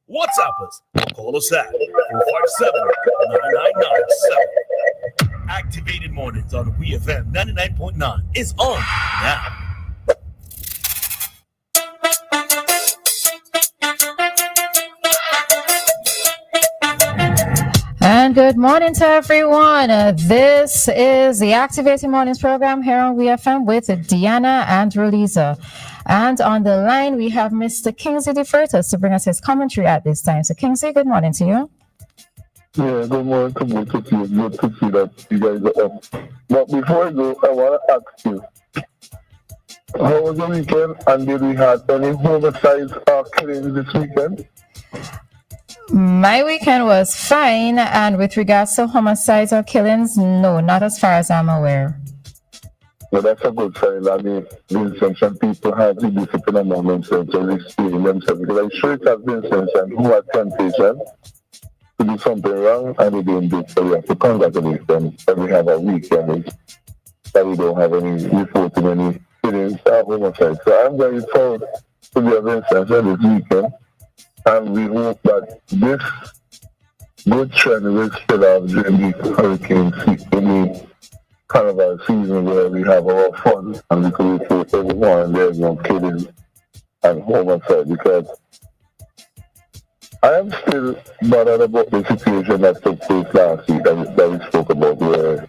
What's up, us? Call us at 457-9997. Activated Mornings on WEFM 99.9 is on now. And good morning to everyone. This is the Activated Mornings program here on WEFM with Dianna and Roleza. And on the line, we have Mr. Kingsley DeFreitas to bring us his commentary at this time. So, Kingsley, good morning to you. Yeah, good morning. Good to see you. Good to see that you guys are up. But before I go, I want to ask you, how was the weekend? And did we have any homicides or killings this weekend? My weekend was fine. And with regards to homicides or killings, no, not as far as I'm aware. Well, that's a good sign. I mean, some people have the discipline among themselves to restrain themselves. Because I'm sure it has been some who had temptation to do something wrong and they didn't do it. So we have to congratulate them. And we have a weekend that we don't have any reporting any killings or homicides. So I'm very proud to be of instance this weekend. And we hope that this good trend will still have during the hurricane season. Carnival season where we have our fun and we can report everyone and there's no killing and homicide, because I am still bothered about the situation that took place last week that we spoke about, where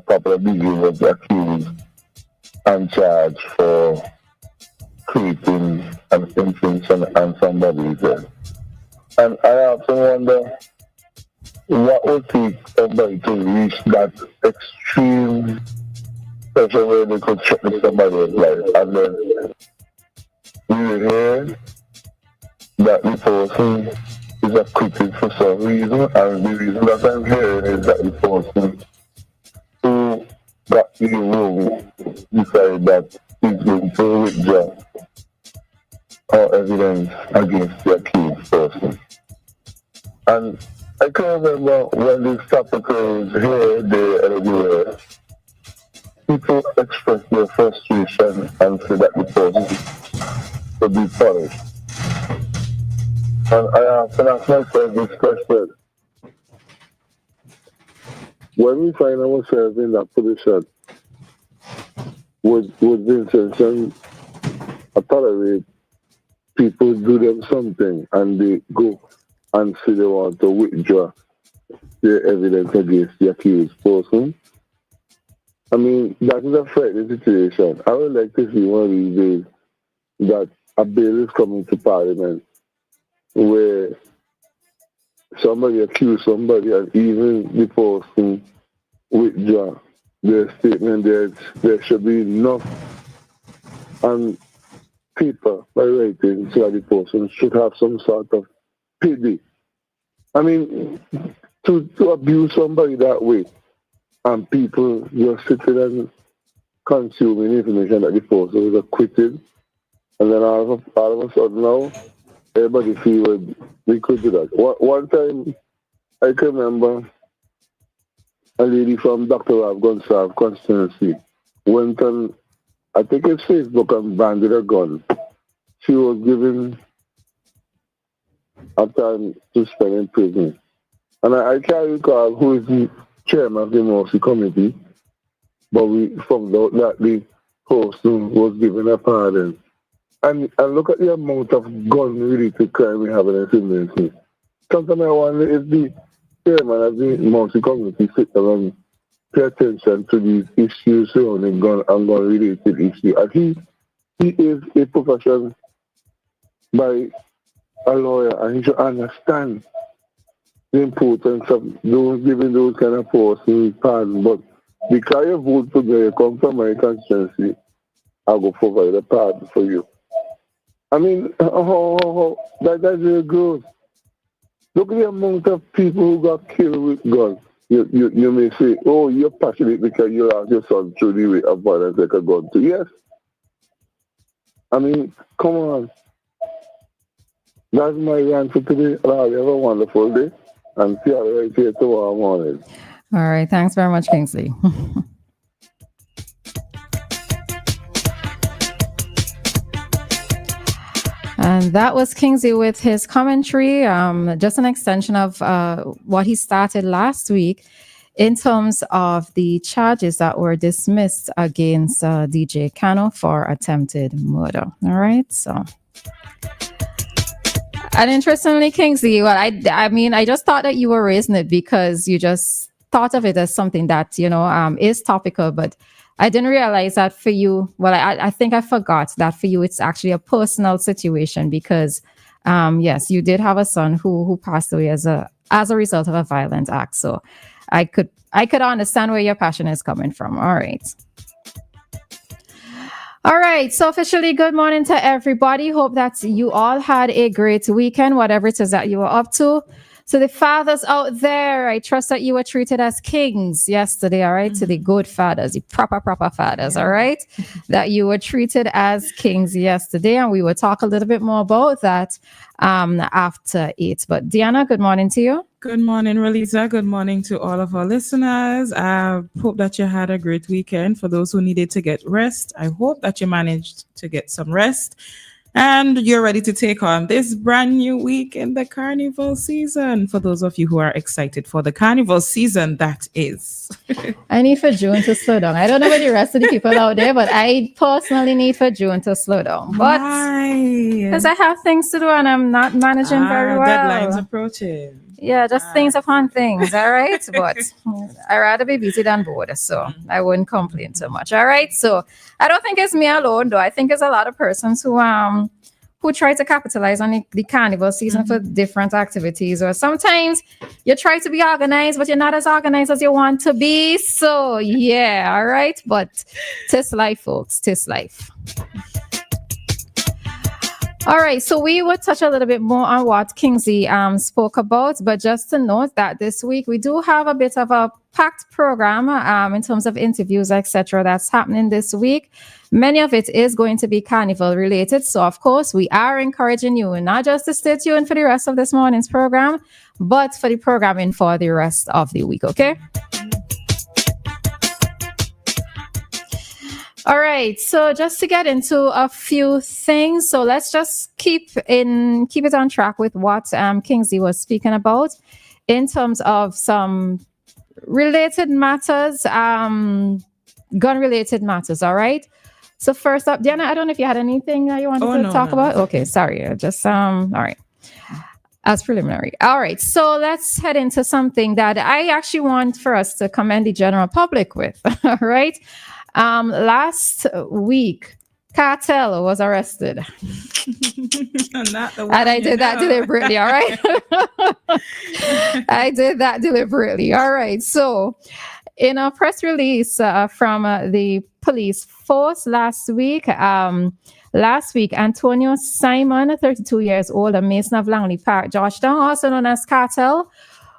Papa BG was accused and charged for creating an infringement and somebody's death. And I often wonder, what would take somebody to reach that extreme pressure where they could threaten somebody's life? And then we will hear that the person is acquitted for some reason, and the reason that I'm hearing is that the person who got the room decided that he's going to withdraw all evidence against the accused person. And I can remember when this topic was here, there, and everywhere, people expressed their frustration and said that the person should be punished. And I often ask myself this question: when we find ourselves in that position, would Vincent tolerate people do them something and they go and say they want to withdraw their evidence against the accused person? I mean, that is a frightening situation. I would like to see one of these days that a bill is coming to Parliament where somebody accused somebody and even the person withdraw their statement. There should be enough on paper by writing so that the person should have some sort of pity. I mean, to abuse somebody that way and people just sitting and consuming information that the person was acquitted, and then all of a sudden now everybody feel we could do that. One time I can remember a lady from Dr. Rav Gonsalve constituency went on, I think it's Facebook, and branded a gun. She was given a time to spend in prison. And I can't recall who is the chairman of the Mercy Committee, but we found out that the person was given a pardon. And look at the amount of gun-related crime we have in this industry. Sometimes I wonder if the chairman of the multi community sit down and pay attention to these issues surrounding gun and gun-related issues. And he is a profession by a lawyer, and he should understand the importance of those giving those kind of persons pardon. But because you vote for me, you come from my constituency, I'll go provide a pardon for you. I mean, that's really good. Look at the amount of people who got killed with guns. You may say, oh, you're passionate because you lost your son through the way of violence like a gun too. Yes. I mean, come on. That's my rant for today. Have a wonderful day. And see you right here tomorrow morning. All right. Thanks very much, Kingsley. And that was Kingsley with his commentary, just an extension of what he started last week in terms of the charges that were dismissed against DJ Cano for attempted murder. All right, so. And interestingly, Kingsley, well, I mean, I just thought that you were raising it because you just thought of it as something that, is topical, but I didn't realize that for you. Well, I think I forgot that for you, it's actually a personal situation because, yes, you did have a son who passed away as a result of a violent act. So I could understand where your passion is coming from. All right. All right. So officially, good morning to everybody. Hope that you all had a great weekend, whatever it is that you were up to. So the fathers out there, I trust that you were treated as kings yesterday, all right? Mm-hmm. To the good fathers, the proper fathers, all right? That you were treated as kings yesterday. And we will talk a little bit more about that after 8. But Dianna, good morning to you. Good morning, Roleza. Good morning to all of our listeners. I hope that you had a great weekend. For those who needed to get rest, I hope that you managed to get some rest. And you're ready to take on this brand new week in the carnival season. For those of you who are excited for the carnival season, that is. I need for June to slow down. I don't know about the rest of the people out there, but I personally need for June to slow down. But because I have things to do and I'm not managing very well. Deadlines approaching. Yeah, just things upon things, all right? But I'd rather be busy than bored, so I wouldn't complain too much, all right? So I don't think it's me alone, though. I think it's a lot of persons who try to capitalize on the carnival season for different activities. Or sometimes you try to be organized, but you're not as organized as you want to be. So, yeah, all right? But 'tis life, folks. 'Tis life. All right, so we will touch a little bit more on what Kingsley spoke about, but just to note that this week we do have a bit of a packed program in terms of interviews, etc. that's happening this week. Many of it is going to be carnival related. So, of course, we are encouraging you not just to stay tuned for the rest of this morning's program, but for the programming for the rest of the week, okay? All right, so just to get into a few things, so let's just keep it on track with what Kingsley was speaking about in terms of some related matters, gun-related matters. All right. So first up, Dianna, I don't know if you had anything that you wanted to talk about. Okay, sorry, just all right. As preliminary. All right, so let's head into something that I actually want for us to commend the general public with. All right. Last week, Cartel was arrested. And I did that deliberately, all right? I did that deliberately, all right? So, in a press release from the police force last week, Antonio Simon, 32 years old, a Mason of Langley Park, Georgetown, also known as Cartel,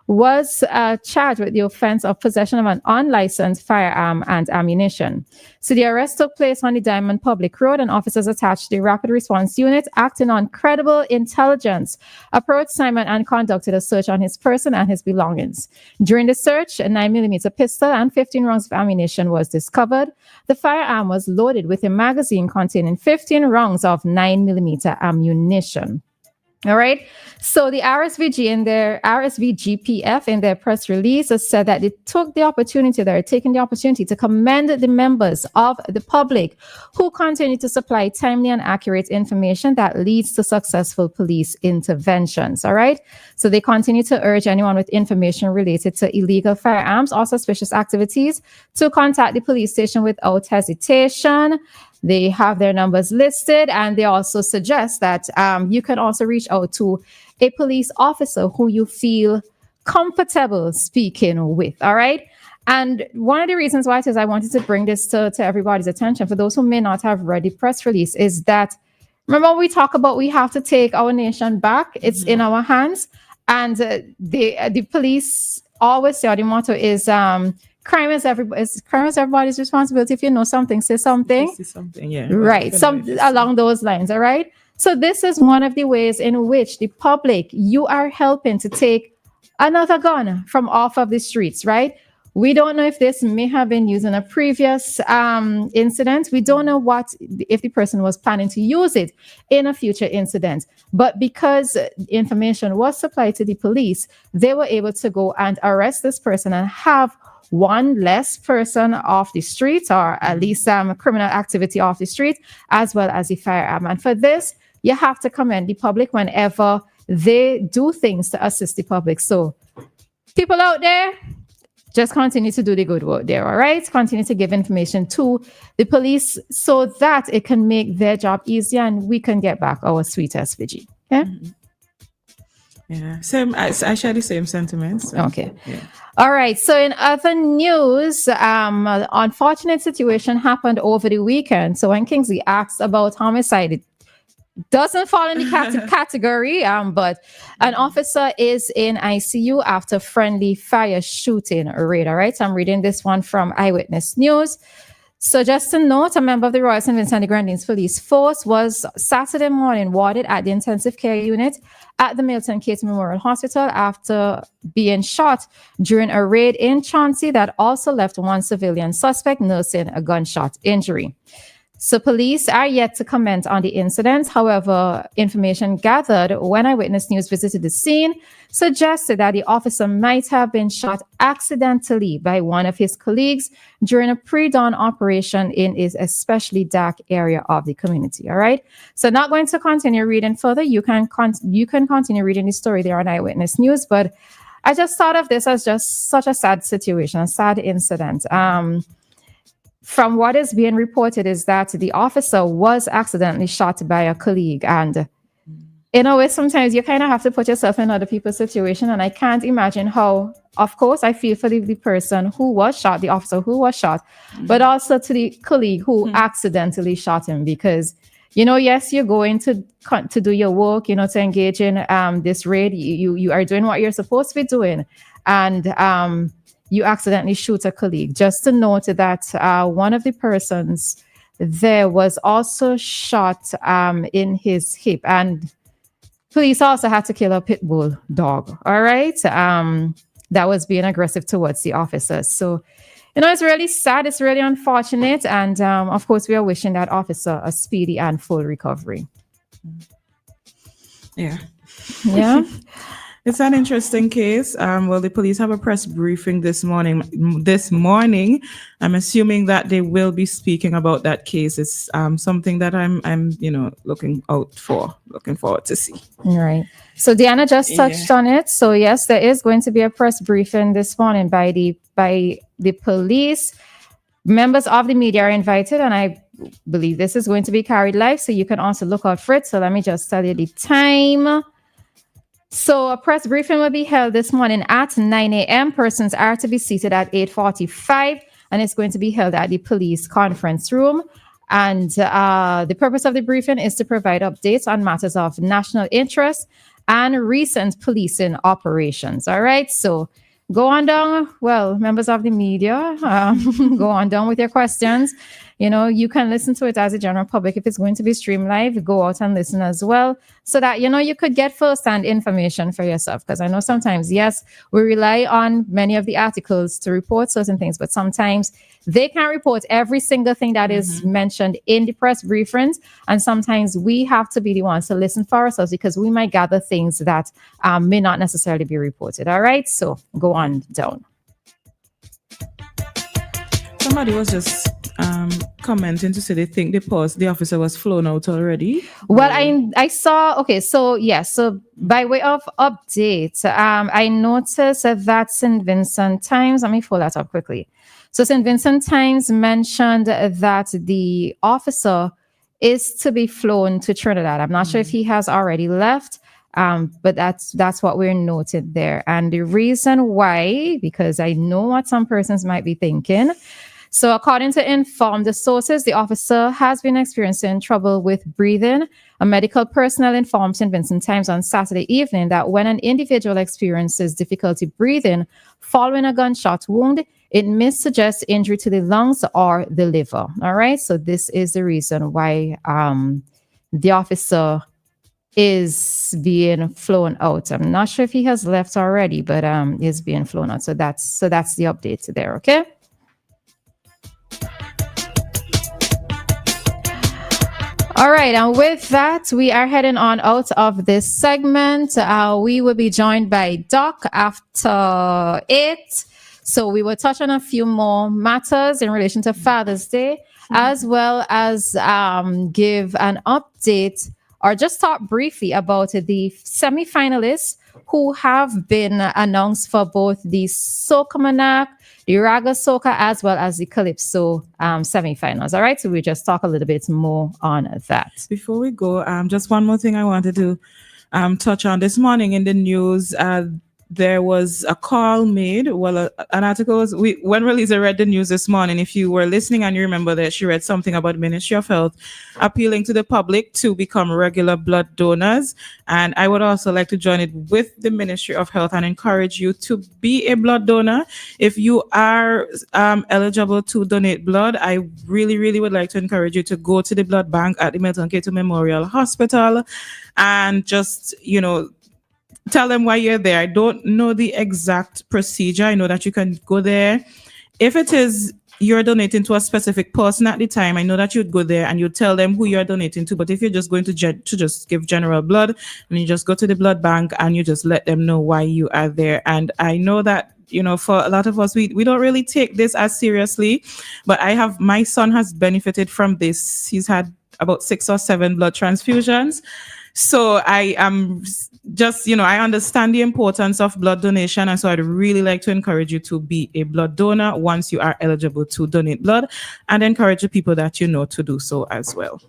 was charged with the offense of possession of an unlicensed firearm and ammunition. So the arrest took place on the Diamond Public Road, and officers attached to the Rapid Response Unit, acting on credible intelligence, approached Simon and conducted a search on his person and his belongings. During the search, a 9mm pistol and 15 rounds of ammunition was discovered. The firearm was loaded with a magazine containing 15 rounds of 9mm ammunition. All right. So the RSVGPF in their press release has said that they're taking the opportunity to commend the members of the public who continue to supply timely and accurate information that leads to successful police interventions. All right. So they continue to urge anyone with information related to illegal firearms or suspicious activities to contact the police station without hesitation. They have their numbers listed, and they also suggest that you can also reach out to a police officer who you feel comfortable speaking with. All right. And one of the reasons why it is I wanted to bring this to everybody's attention, for those who may not have read the press release, is that remember when we talk about we have to take our nation back, it's in our hands. And the police always say, or the motto is crime is everybody's responsibility. If you know something, say something. Say something, yeah. Right. Along those lines. All right. So this is one of the ways in which the public, you are helping to take another gun from off of the streets, right? We don't know if this may have been used in a previous incident. We don't know if the person was planning to use it in a future incident. But because information was supplied to the police, they were able to go and arrest this person and have one less person off the street, or at least criminal activity off the street, as well as the firearm. And for this, you have to commend the public whenever they do things to assist the public. So people out there, just continue to do the good work there, all right? Continue to give information to the police so that it can make their job easier and we can get back our sweet SVG. Okay? Mm-hmm. Yeah, same. I share the same sentiments. So, okay. Yeah. All right. So in other news, an unfortunate situation happened over the weekend. So when Kingsley asked about homicide, it doesn't fall in the category, but an officer is in ICU after friendly fire shooting raid. All right. So I'm reading this one from Eyewitness News. So just to note, a member of the Royal St. Vincent and the Grenadines Police Force was Saturday morning warded at the intensive care unit at the Milton Kate Memorial Hospital after being shot during a raid in Chauncey that also left one civilian suspect nursing a gunshot injury. So police are yet to comment on the incident. However, information gathered when Eyewitness News visited the scene suggested that the officer might have been shot accidentally by one of his colleagues during a pre-dawn operation in his especially dark area of the community. All right. So not going to continue reading further. You can continue reading the story there on Eyewitness News. But I just thought of this as just such a sad situation, a sad incident. From what is being reported is that the officer was accidentally shot by a colleague. And in a way, sometimes you kind of have to put yourself in other people's situation. And I can't imagine how, of course, I feel for the person who was shot, the officer who was shot, but also to the colleague who accidentally shot him. Because, yes, you're going to do your work, to engage in this raid. You are doing what you're supposed to be doing. And you accidentally shoot a colleague. Just to note that one of the persons there was also shot in his hip, and police also had to kill a pit bull dog. All right, that was being aggressive towards the officers. So, it's really sad. It's really unfortunate, and of course, we are wishing that officer a speedy and full recovery. Yeah. Yeah. It's an interesting case. Well, the police have a press briefing this morning. I'm assuming that they will be speaking about that case. It's something that I'm looking forward to see. All right. So Dianna just touched on it. So yes, there is going to be a press briefing this morning by the police. Members of the media are invited, and I believe this is going to be carried live. So you can also look out for it. So let me just tell you the time. So a press briefing will be held this morning at 9 a.m. Persons are to be seated at 8:45, and it's going to be held at the police conference room. And the purpose of the briefing is to provide updates on matters of national interest and recent policing operations. All right. So go on down. Well, members of the media, go on down with your questions. You can listen to it as a general public. If it's going to be streamed live, go out and listen as well, so that, you could get first-hand information for yourself. Because I know sometimes, yes, we rely on many of the articles to report certain things, but sometimes they can't report every single thing that is mentioned in the press briefings. And sometimes we have to be the ones to listen for ourselves, because we might gather things that may not necessarily be reported. All right. So go on down. Somebody was just commenting to say they think the officer was flown out already. Well, I saw. Okay, so so by way of update, I noticed that St. Vincent Times. Let me pull that up quickly. So St. Vincent Times mentioned that the officer is to be flown to Trinidad. I'm not sure if he has already left. But that's what we're noted there. And the reason why, because I know what some persons might be thinking. So according to informed sources, the officer has been experiencing trouble with breathing. A medical personnel informed St. Vincent Times on Saturday evening that when an individual experiences difficulty breathing following a gunshot wound, it may suggest injury to the lungs or the liver. All right. So this is the reason why the officer is being flown out. I'm not sure if he has left already, but is being flown out. So that's the update there. Okay. All right, and with that, we are heading on out of this segment. We will be joined by Doc after 8. So we will touch on a few more matters in relation to Father's Day, as well as give an update or just talk briefly about the semi-finalists who have been announced for both the Soca Monarch, the Raga Soca, as well as the Calypso semi-finals. All right, so we just talk a little bit more on that. Before we go, just one more thing I wanted to touch on. This morning in the news, there was a call made. Well, an article was, when Roleza read the news this morning, if you were listening and you remember that she read something about the Ministry of Health appealing to the public to become regular blood donors. And I would also like to join it with the Ministry of Health and encourage you to be a blood donor. If you are eligible to donate blood, I really, really would like to encourage you to go to the blood bank at the Milton Cato Memorial Hospital and just, tell them why you're there. I don't know the exact procedure. I know that you can go there. If it is you're donating to a specific person at the time, I know that you'd go there and you tell them who you're donating to. But if you're just going to just give general blood, and you just go to the blood bank and you just let them know why you are there. And I know that, for a lot of us, we don't really take this as seriously. But my son has benefited from this. He's had about 6 or 7 blood transfusions. So I am just, I understand the importance of blood donation. And so I'd really like to encourage you to be a blood donor once you are eligible to donate blood, and encourage the people that you know to do so as well.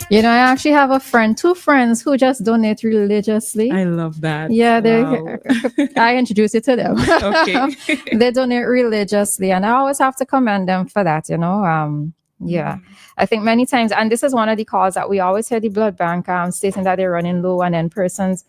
I actually have 2 friends who just donate religiously. I love that. Yeah, wow. I introduce you to them. Okay. They donate religiously, and I always have to commend them for that, Yeah, I think many times, and this is one of the calls that we always hear the blood bank stating that they're running low, and then persons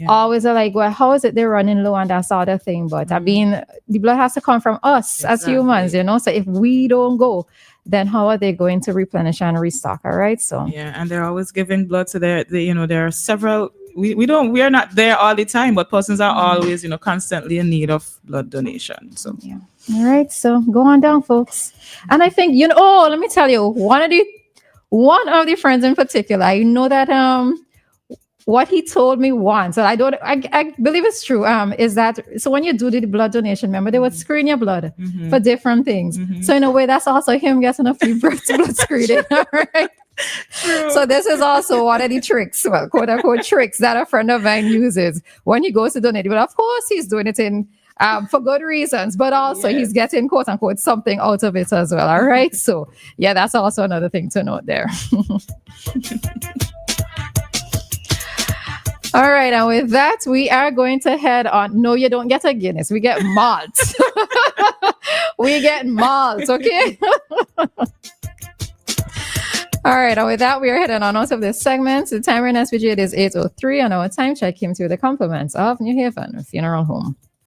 always are like, well, how is it they're running low, and that's the other thing. But I mean, the blood has to come from us as humans, So if we don't go, then how are they going to replenish and restock? All right, so and they're always giving blood to there are several. We are not there all the time, but persons are always, constantly in need of blood donation. So yeah. All right, so go on down, folks. And I think, let me tell you, one of the friends in particular, I know that what he told me once, and I believe it's true, is that, so when you do the blood donation, remember, they would screen your blood for different things. So in a way, that's also him getting a free blood screening, all right? True. So this is also one of the tricks, well, quote unquote tricks, that a friend of mine uses when he goes to donate. But of course, he's doing it for good reasons, but also he's getting quote unquote something out of it as well. All right. So yeah, that's also another thing to note there. All right, and with that, we are going to head on. No, you don't get a Guinness. We get malt. We get malt, okay? All right, and with that, we are heading on out of this segment. The time in SPG is 8:03, and our time check came through the compliments of New Haven Funeral Home.